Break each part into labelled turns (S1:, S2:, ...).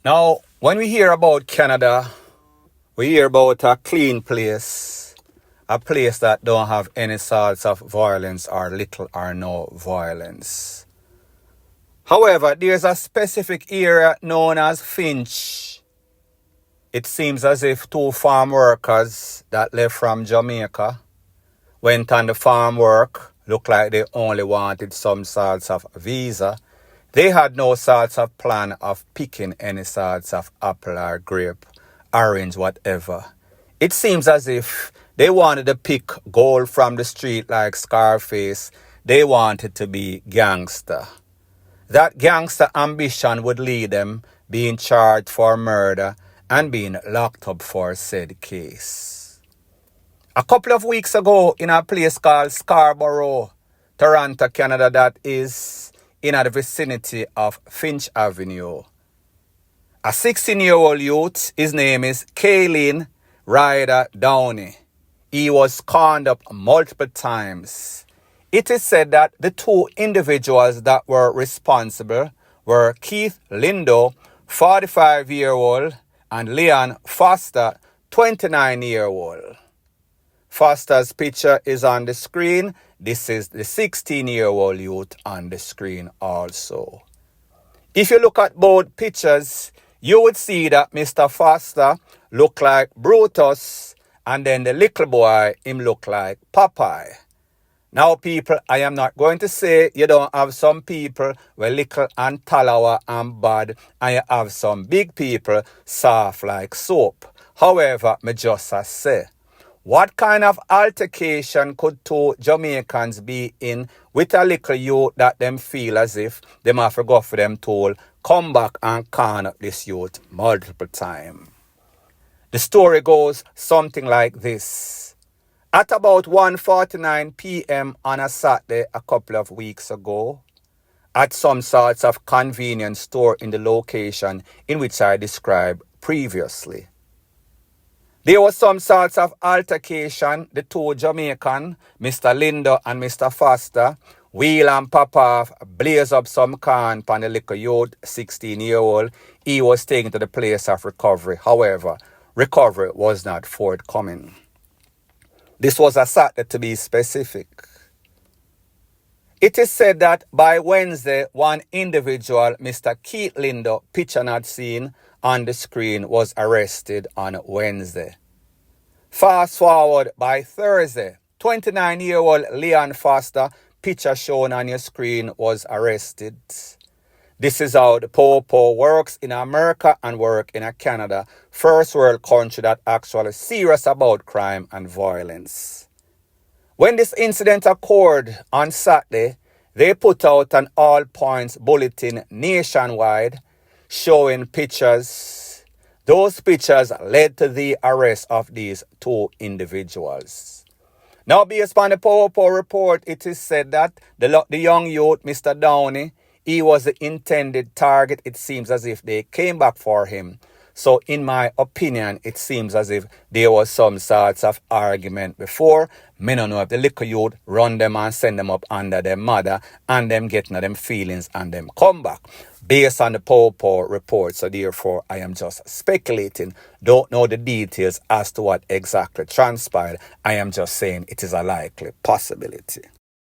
S1: Now, when we hear about Canada, we hear about a clean place, a place that don't have any sorts of violence or little or no violence. However, there's a specific area known as Finch. It seems as if two farm workers that left from Jamaica went on the farm work, looked like they only wanted some sorts of visa. They had no sorts of plan of picking any sorts of apple or grape, orange, whatever. It seems as if they wanted to pick gold from the street like Scarface. They wanted to be gangster. That gangster ambition would lead them being charged for murder and being locked up for said case. A couple of weeks ago in a place called Scarborough, Toronto, Canada, that is in the vicinity of Finch Avenue. A 16-year-old youth, his name is Kaylin Ryder Downey. He was conned up multiple times. It is said that the two individuals that were responsible were Keith Lindo, 45-year-old, and Leon Foster, 29-year-old. Foster's picture is on the screen. This is the 16-year-old youth on the screen also. If you look at both pictures, you would see that Mr. Foster looked like Brutus, and then the little boy, him looked like Popeye. Now, people, I am not going to say you don't have some people where little and talawa and bad, and you have some big people soft like soap. However, me just say, what kind of altercation could two Jamaicans be in with a little youth that them feel as if them have to go for them toll, come back and con up this youth multiple times? The story goes something like this. At about 1:49 p.m. on a Saturday a couple of weeks ago, at some sorts of convenience store in the location in which I described previously, there was some sorts of altercation. The two Jamaican, Mr. Lindo and Mr. Foster, wheel and pop off, blaze up some can upon the little youth, 16-year-old. He was taken to the place of recovery. However, recovery was not forthcoming. This was a Saturday, to be specific. It is said that by Wednesday, one individual, Mr. Keith Lindo, picture not seen on the screen, was arrested on Wednesday. Fast forward, by Thursday, 29-year-old Leon Foster, picture shown on your screen, was arrested. This is how the po-po works in America and work in Canada, first world country that actually serious about crime and violence. When this incident occurred on Saturday, they put out an all-points bulletin nationwide showing pictures. Those pictures led to the arrest of these two individuals. Now, based on the po-po report, it is said that the young youth, Mr. Downey, he was the intended target. It seems as if they came back for him. So in my opinion, it seems as if there was some sorts of argument before. Me don't know if the little youth run them and send them up under their mother and them getting them feelings and them come back. Based on the po-po report. So therefore, I am just speculating. Don't know the details as to what exactly transpired. I am just saying it is a likely possibility.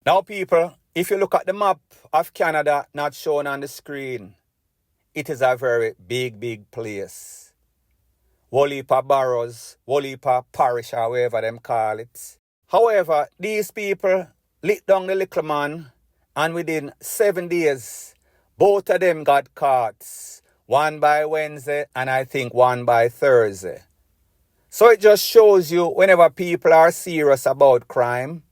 S1: Now, people, if you look at the map of Canada not shown on the screen, it is a very big place. Whole heap of boroughs, whole heap of parish, or whatever them call it. However, these people lit down the little man, and within 7 days, both of them got caught. One by Wednesday, and I think one by Thursday. So it just shows you whenever people are serious about crime,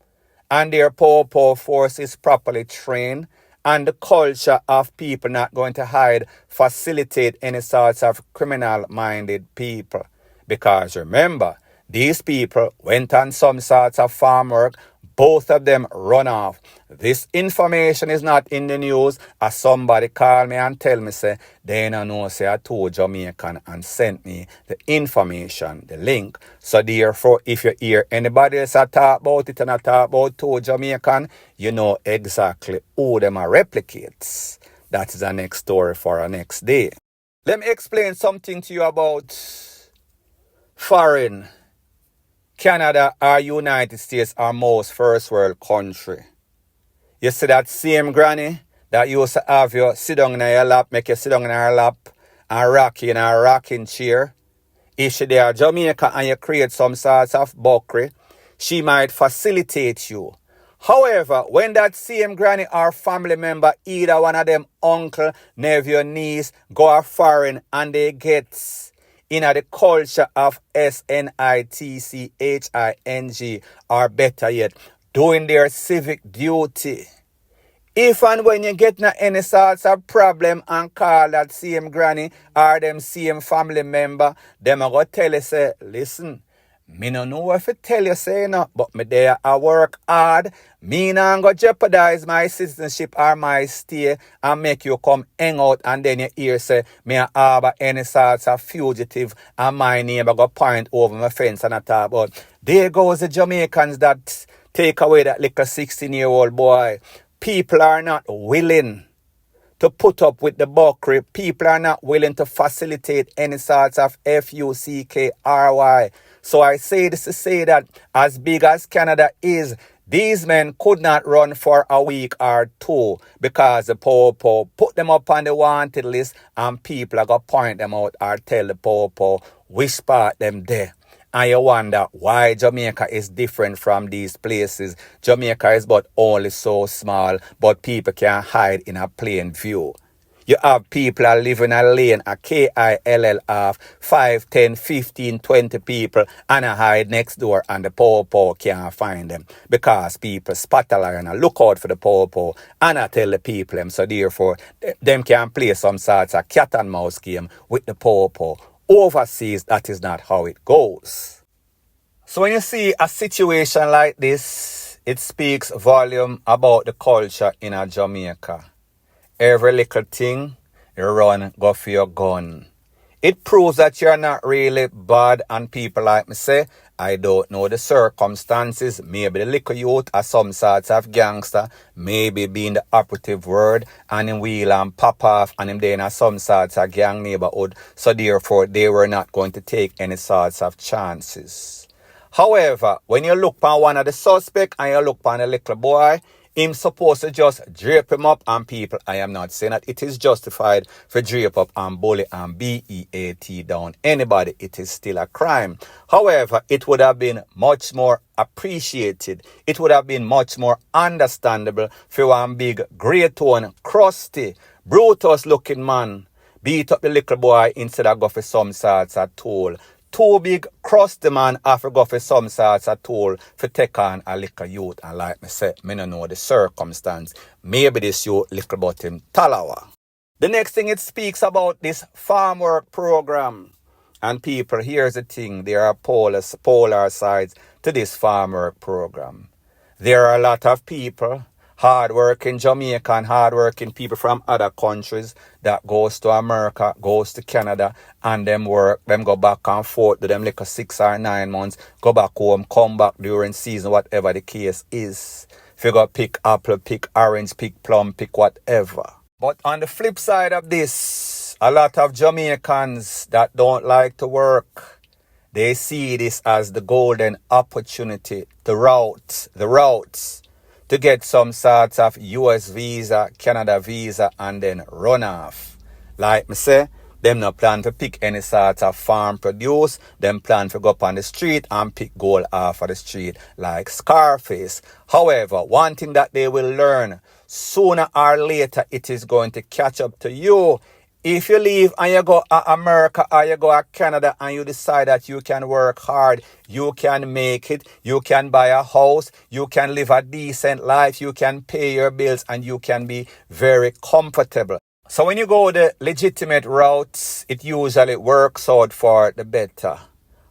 S1: and their po-po force is properly trained, and the culture of people not going to hide, facilitate any sorts of criminal-minded people. Because remember, these people went on some sorts of farm work, both of them run off. This information is not in the news, as somebody called me and tell me, say, they don't know, say, I told Jamaican and sent me the information, the link. So therefore, if you hear anybody else talk about it and I talk about two Jamaican, you know exactly who them are replicates. That is the next story for our next day. Let me explain something to you about foreign. Canada or United States are most first world country. You see that same granny that used to have you sit down in your lap, make you sit down in her lap and rock you in a rocking chair. If she there Jamaica and you create some sorts of buckery, she might facilitate you. However, when that same granny or family member, either one of them uncle, nephew, niece, go a foreign and they get in the culture of SNITCHING, or better yet, doing their civic duty. If and when you get any sorts of problem and call that same granny or them same family member, them are going to tell you, say, listen, me no know if it tell you say no, but me there I work hard. Me not go jeopardize my citizenship or my stay and make you come hang out and then you hear say me a harbor any sorts of fugitive and my neighbor go point over my fence and I talk about. There goes the Jamaicans that take away that little 16-year-old boy. People are not willing to put up with the buckery. People are not willing to facilitate any sorts of FUCKRY. So I say this to say that as big as Canada is, these men could not run for a week or two because the po put them up on the wanted list and people are going to point them out or tell the po which part them there. And you wonder why Jamaica is different from these places. Jamaica is but only so small, but people can hide in a plain view. You have people that live in a lane, a KILL of 5, 10, 15, 20 people, and I hide next door and the po can't find them. Because people spot a lion and look out for the po and I tell the people them. So therefore, them can play some sorts of cat and mouse game with the po. Overseas, that is not how it goes. So when you see a situation like this, it speaks volume about the culture in a Jamaica. Every little thing, you run, go for your gun. It proves that you're not really bad, and people like me say, I don't know the circumstances. Maybe the little youth are some sorts of gangster, maybe being the operative word, and him wheel and pop off, and him then are some sorts of gang neighborhood. So therefore, they were not going to take any sorts of chances. However, when you look on one of the suspects and you look on the little boy, him supposed to just drape him up, and people, I am not saying that it is justified for drape up and bully and BEAT down anybody. It is still a crime. However, it would have been much more appreciated. It would have been much more understandable for one big grey tone, crusty, Brutus looking man beat up the little boy instead of go for some sorts of tool. Too big crusty man have to go for some sorts of tool for take on a little youth. And like me say, me no know the circumstance. Maybe this youth little but him talawa. The next thing it speaks about this farm work program. And people, here's the thing. There are polar sides to this farm work program. There are a lot of people, hard-working Jamaican, hard-working people from other countries that goes to America, goes to Canada, and them work, them go back and forth, do them like a 6 or 9 months, go back home, come back during season, whatever the case is. If you go pick apple, pick orange, pick plum, pick whatever. But on the flip side of this, a lot of Jamaicans that don't like to work, they see this as the golden opportunity, the routes, to get some sorts of US visa, Canada visa, and then run off. Like me say, them no plan to pick any sort of farm produce. Them plan to go up on the street and pick gold off of the street like Scarface. However, one thing that they will learn, sooner or later it is going to catch up to you. If you leave and you go to America or you go to Canada and you decide that you can work hard, you can make it, you can buy a house, you can live a decent life, you can pay your bills, and you can be very comfortable. So when you go the legitimate routes, it usually works out for the better.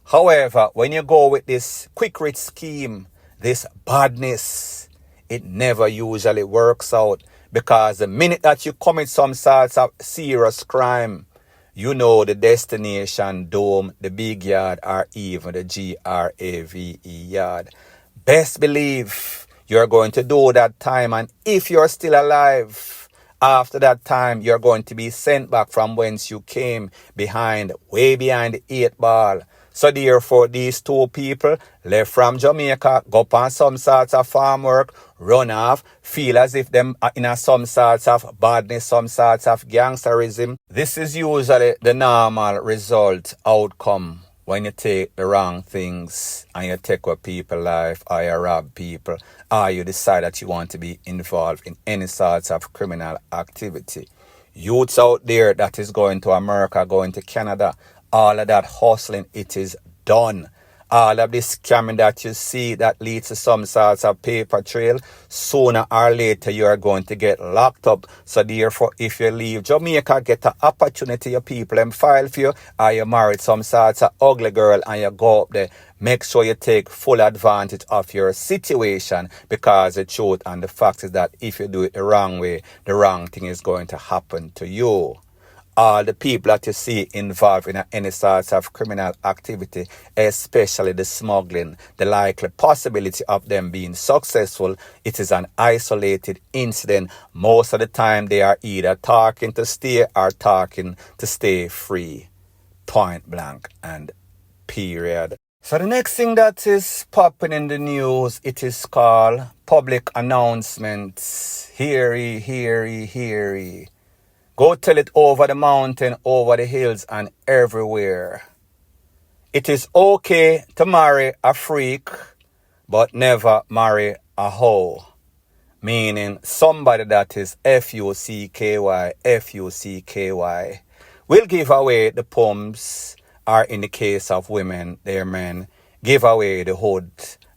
S1: However, when you go with this quick rich scheme, this badness, it never usually works out. Because the minute that you commit some sorts of serious crime, you know the destination, dome, the big yard, or even the GRAVE yard. Best believe you're going to do that time. And if you're still alive After that time, you're going to be sent back from whence you came, way behind the 8 ball. So therefore, these two people left from Jamaica, go on some sorts of farm work, run off, feel as if them are in some sorts of badness, some sorts of gangsterism. This is usually the normal result, outcome, when you take the wrong things and you take away people's life, or you rob people, or you decide that you want to be involved in any sorts of criminal activity. Youths out there that is going to America, going to Canada, all of that hustling, it is done. All of this scamming that you see that leads to some sorts of paper trail, sooner or later you are going to get locked up. So therefore, if you leave Jamaica, get an opportunity, your people and file for you, or you married some sorts of ugly girl and you go up there, make sure you take full advantage of your situation, because the truth and the fact is that if you do it the wrong way, the wrong thing is going to happen to you. All the people that you see involved in any sorts of criminal activity, especially the smuggling, the likely possibility of them being successful, it is an isolated incident. Most of the time they are either talking to stay or talking to stay free. Point blank and period. So the next thing that is popping in the news, it is called public announcements. Hear ye, hear ye, hear ye. Go tell it over the mountain, over the hills, and everywhere. It is okay to marry a freak, but never marry a hoe. Meaning somebody that is F-U-C-K-Y, F-U-C-K-Y, will give away the pumps, or in the case of women, their men, give away the hood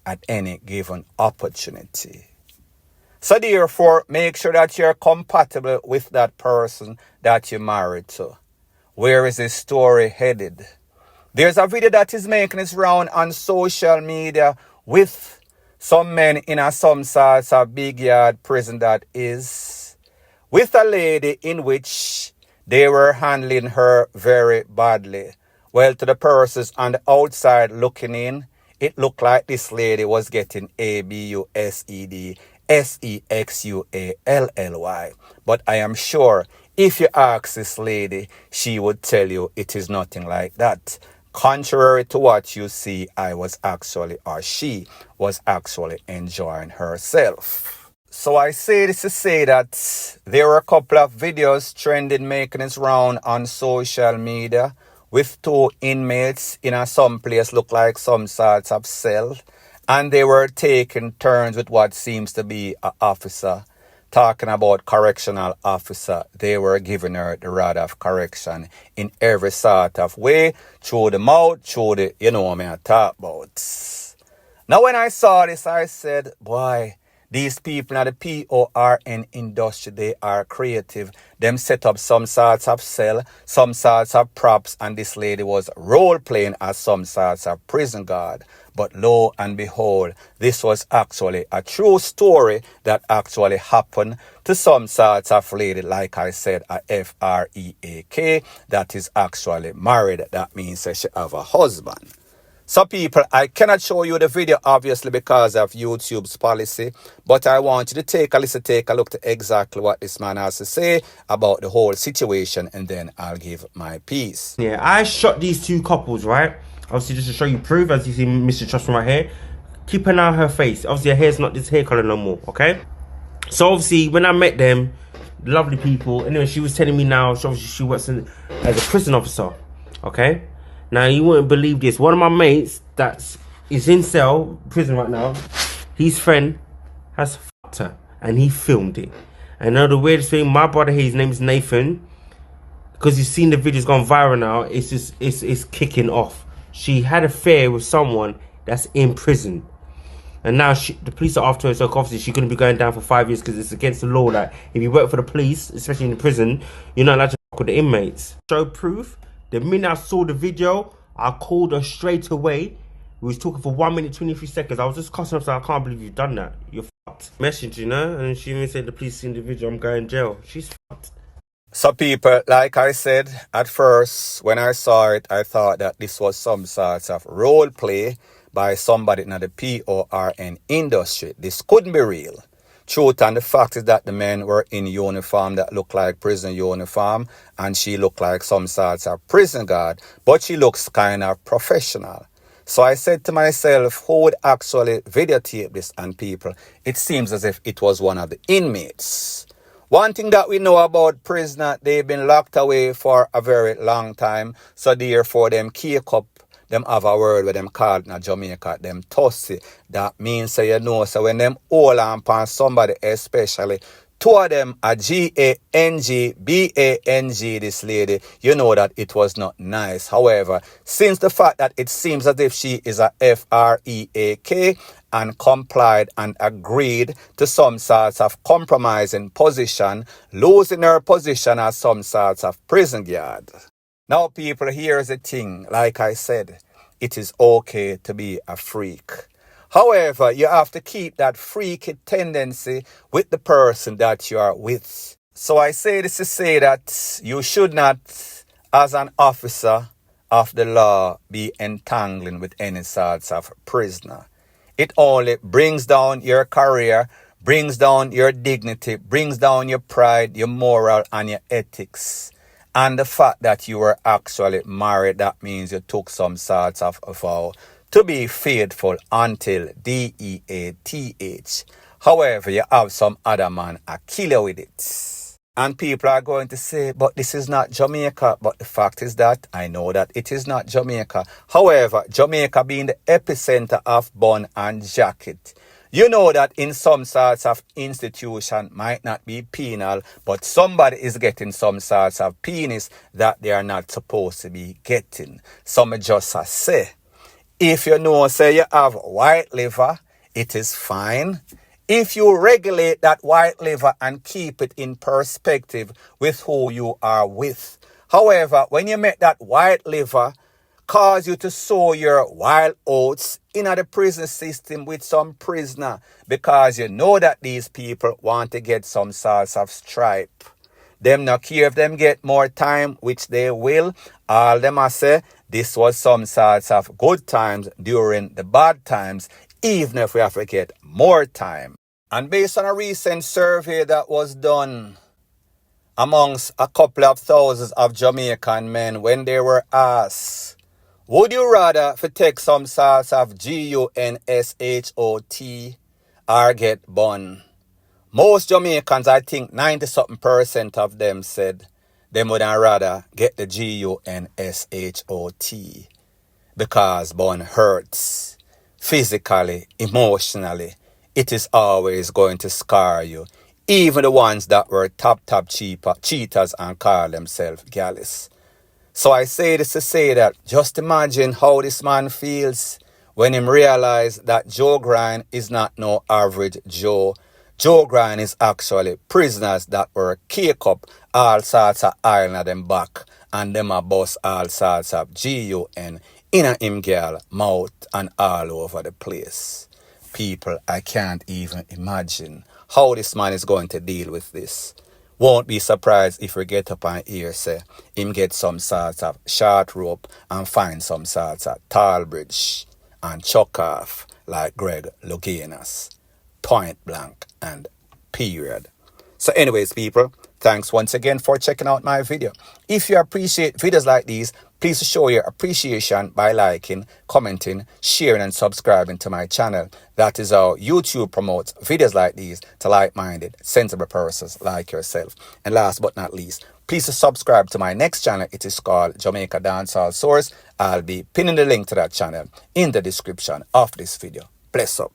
S1: at any given opportunity. So therefore, make sure that you're compatible with that person that you're married to. Where is this story headed? There's a video that is making its round on social media with some men in some sorts of big yard prison that is, with a lady in which they were handling her very badly. Well, to the persons on the outside looking in, it looked like this lady was getting abused. SEXUALLY. But I am sure if you ask this lady, she would tell you it is nothing like that. Contrary to what you see, she was actually enjoying herself. So I say this to say that there were a couple of videos trending, making its round on social media with two inmates in some place look like some sorts of cell. And they were taking turns with what seems to be an officer, talking about correctional officer. They were giving her the rod of correction in every sort of way, through the mouth, through the, you know what I talk about. Now when I saw this, I said, boy, these people in the PORN industry, they are creative. Them set up some sorts of cell, some sorts of props, and this lady was role-playing as some sorts of prison guard. But lo and behold, this was actually a true story that actually happened to some sorts of lady, like I said, a FREAK, that is actually married. That means that she have a husband. So people, I cannot show you the video obviously because of YouTube's policy, but I want you to take a listen, take a look to exactly what this man has to say about the whole situation, and then I'll give my piece.
S2: Yeah, I shot these two couples, right? Obviously just to show you proof, as you see Mr. Trust from right here. Keep an eye on her face. Obviously her hair's not this hair color no more, okay? So obviously when I met them, lovely people, anyway, she was telling me now, obviously she works as a prison officer, okay? Now, you wouldn't believe this. One of my mates that is in cell, prison right now, his friend has fucked her. And he filmed it. And now the weirdest thing, my brother here, his name is Nathan. Because you've seen the videos gone viral now, it's kicking off. She had an affair with someone that's in prison. And now the police are after her, so obviously she's going to be going down for 5 years because it's against the law that if you work for the police, especially in the prison, you're not allowed to fuck with the inmates. Show proof. The minute I saw the video, I called her straight away. We was talking for 1 minute, 23 seconds. I was just cussing up, saying, I can't believe you've done that. You're fucked. Message, you know? And she even said, the police seen the video, I'm going to jail. She's fucked.
S1: So people, like I said, at first, when I saw it, I thought that this was some sort of role play by somebody in the PORN industry. This couldn't be real. Truth and the fact is that the men were in uniform that looked like prison uniform, and she looked like some sorts of prison guard, but she looks kind of professional. So I said to myself, who would actually videotape this? And people, it seems as if it was one of the inmates. One thing that we know about prisoners, they've been locked away for a very long time, so therefore them cake up. Them have a word with them called in Jamaica, them tossy. That means, so you know, so when them hold on upon somebody, especially two of them, a G-A-N-G-B-A-N-G, this lady, you know that it was not nice. However, since the fact that it seems as if she is a F-R-E-A-K and complied and agreed to some sorts of compromising position, losing her position as some sorts of prison guard. Now, people, here's the thing. Like I said, it is okay to be a freak. However, you have to keep that freaky tendency with the person that you are with. So I say this to say that you should not, as an officer of the law, be entangling with any sorts of prisoner. It only brings down your career, brings down your dignity, brings down your pride, your moral, and your ethics. And the fact that you were actually married, that means you took some sorts of vow to be faithful until D-E-A-T-H. However, you have some other man a kill you with it. And people are going to say, but this is not Jamaica. But the fact is that I know that it is not Jamaica. However, Jamaica being the epicenter of bun and jacket, you know that in some sorts of institution might not be penal, but somebody is getting some sorts of penis that they are not supposed to be getting. Some just say, if you know, say you have white liver, it is fine. If you regulate that white liver and keep it in perspective with who you are with. However, when you make that white liver cause you to sow your wild oats in the prison system with some prisoner because you know that these people want to get some sorts of stripe. Them not care if them get more time, which they will. All them I say, this was some sorts of good times during the bad times, even if we have to get more time. And based on a recent survey that was done amongst a couple of thousands of Jamaican men when they were asked, would you rather for take some sorts of G-U-N-S-H-O-T or get bun? Most Jamaicans, I think 90-something% of them said they would rather get the G-U-N-S-H-O-T because bun hurts physically, emotionally. It is always going to scar you. Even the ones that were top cheaters and call themselves galleys. So I say this to say that just imagine how this man feels when him realize that Joe Grind is not no average Joe. Joe Grind is actually prisoners that were cake up all sorts of iron at them back and them a bust all sorts of G-U-N in a him girl mouth and all over the place. People, I can't even imagine how this man is going to deal with this. Won't be surprised if we get up and hear say him get some sorts of short rope and find some sorts of tall bridge and chuck off like Greg Louganis. Point blank and period. So anyways, people, thanks once again for checking out my video. If you appreciate videos like these, please show your appreciation by liking, commenting, sharing and subscribing to my channel. That is how YouTube promotes videos like these to like-minded, sensible persons like yourself. And last but not least, please subscribe to my next channel. It is called Jamaica Dancehall Source. I'll be pinning the link to that channel in the description of this video. Bless up.